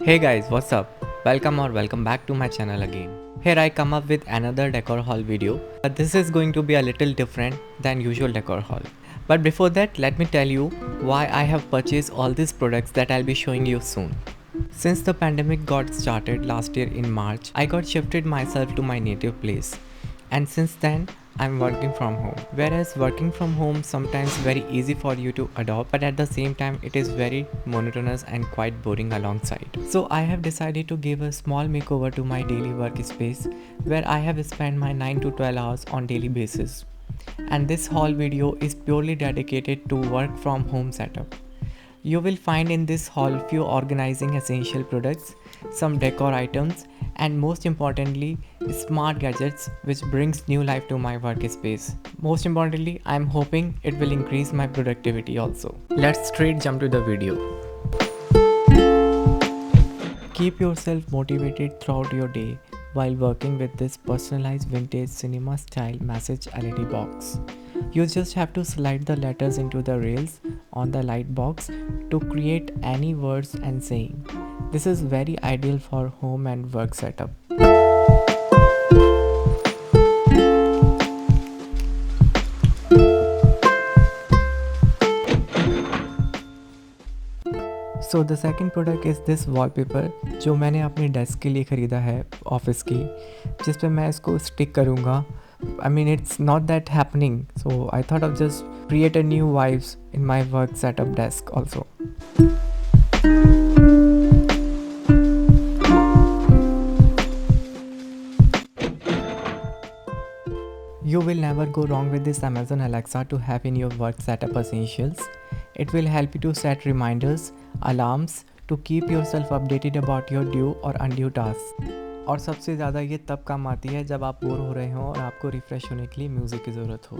Hey guys, what's up? Welcome back to my channel again. Here I come up with another decor haul video. This is going to be a little different than usual decor haul. But before that, let me tell you why I have purchased all these products that I'll be showing you soon. Since the pandemic got started last year in March, I got shifted myself to my native place. And since then, I'm working from home. Whereas working from home sometimes very easy for you to adopt, but at the same time it is very monotonous and quite boring alongside. So I have decided to give a small makeover to my daily workspace where I have spent my 9 to 12 hours on daily basis. And this haul video is purely dedicated to work from home setup. You will find in this haul few organizing essential products, some decor items, and most importantly, smart gadgets which brings new life to my workspace. Most importantly, I am hoping it will increase my productivity also. Let's straight jump to the video. Keep yourself motivated throughout your day while working with this personalized vintage cinema style message LED box. You just have to slide the letters into the rails on the light box to create any words and saying. This is very ideal for home and work setup. So the second product is this wallpaper जो मैंने अपनी desk के लिए ख़रीदा है office की, जिस पे मैं इसको स्टिक करूँगा. I mean, it's not that happening, so I thought of just create a new vibes in my work setup desk also. You will never go wrong with this Amazon Alexa to have in your work setup essentials. It will help you to set reminders, alarms to keep yourself updated about your due or undue tasks. और सबसे ज़्यादा ये तब काम आती है जब आप बोर हो रहे हो और आपको रिफ़्रेश होने के लिए म्यूज़िक की ज़रूरत हो.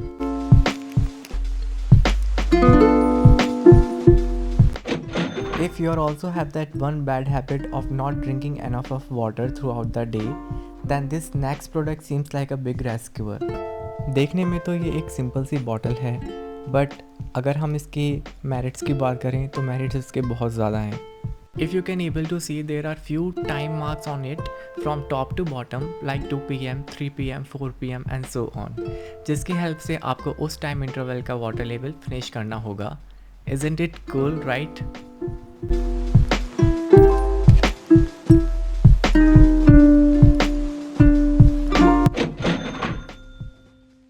If you also have that one bad habit of not drinking enough of water throughout the day, then this next product seems like a big rescuer. देखने में तो ये एक सिंपल सी बॉटल है, बट अगर हम इसके मेरिट्स की बात करें तो मेरिट्स इसके बहुत ज़्यादा हैं. If you can able to see, there are few time marks on it from top to bottom like 2 pm, 3 pm, 4 pm and so on, जिसकी हेल्प से आपको उस टाइम इंटरवल का वाटर लेवल फिनिश करना होगा. Isn't it cool, right?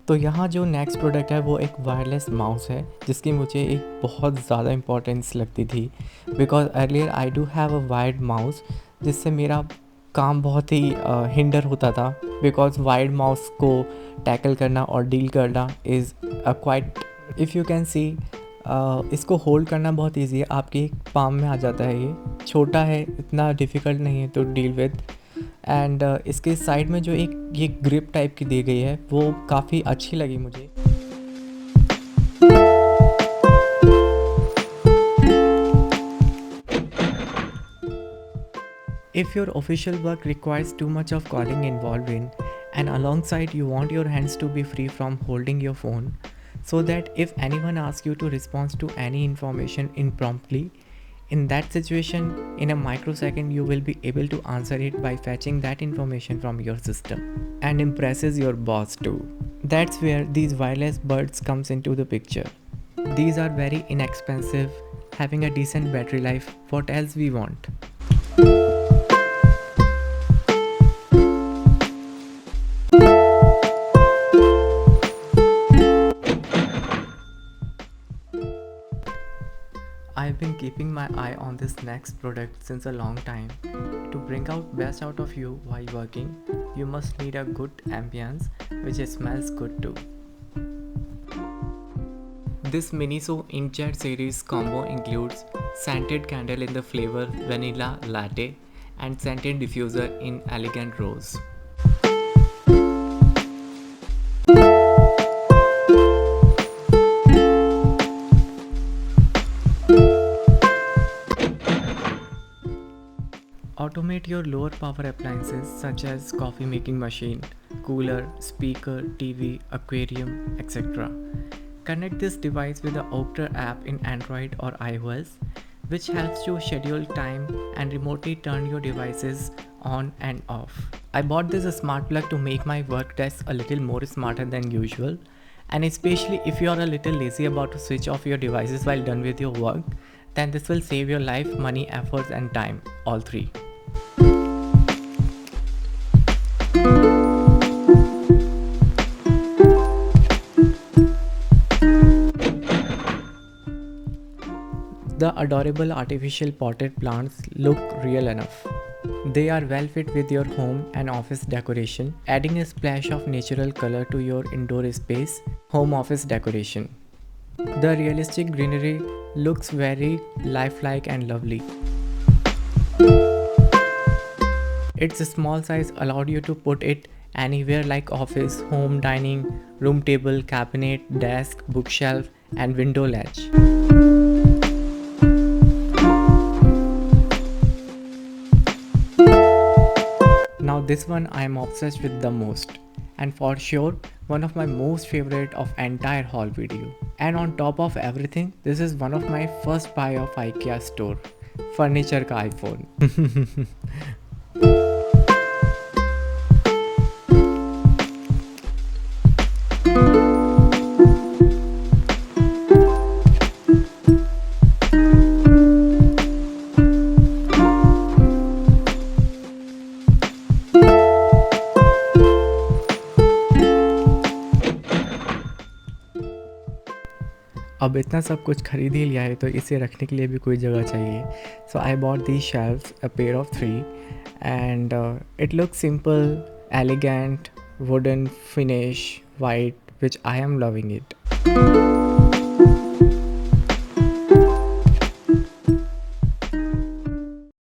तो यहाँ जो नेक्स्ट प्रोडक्ट है वो एक वायरलेस माउस है जिसकी मुझे एक बहुत ज़्यादा इम्पोर्टेंस लगती थी, because earlier I do have a wired mouse जिससे मेरा काम बहुत ही हिंडर होता था, बिकॉज वायर्ड माउस को टैकल करना और डील करना is quite, if you can see, इसको होल्ड करना बहुत ईजी है, आपके पाम में आ जाता है. ये छोटा है, इतना डिफ़िकल्ट नहीं है तो डील विद. एंड इसके साइड में जो एक ये ग्रिप टाइप की दी गई है वो काफ़ी अच्छी लगी मुझे. If your official work requires too much of calling involved in, and alongside you want your hands to be free from holding your phone, so that if anyone asks you to respond to any information impromptly, in that situation, in a microsecond, you will be able to answer it by fetching that information from your system and impresses your boss too. That's where these wireless buds comes into the picture. These are very inexpensive, having a decent battery life. What else we want? I've been keeping my eye on this next product since a long time. To bring out best out of you while working, you must need a good ambience which smells good too. This Miniso Inkjet series combo includes scented candle in the flavor vanilla latte and scented diffuser in elegant rose. Automate your lower power appliances such as coffee making machine, cooler, speaker, TV, aquarium, etc. Connect this device with the Opter app in Android or iOS. which helps you schedule time and remotely turn your devices on and off. I bought this smart plug to make my work desk a little more smarter than usual, and especially if you are a little lazy about to switch off your devices while done with your work, then this will save your life, money, efforts and time, all three. The adorable artificial potted plants look real enough. They are well fit with your home and office decoration, adding a splash of natural color to your indoor space, home office decoration. The realistic greenery looks very lifelike and lovely. Its small size allowed you to put it anywhere like office, home, dining, room table, cabinet, desk, bookshelf, and window ledge. Now this one I am obsessed with the most, and for sure one of my most favorite of entire haul video. And on top of everything, this is one of my first buy of IKEA store, furniture ka iPhone. अब इतना सब कुछ खरीद ही लिया है तो इसे रखने के लिए भी कोई जगह चाहिए. So I bought these shelves, a pair of 3, and it looks simple, elegant, wooden finish, white, which I am loving it.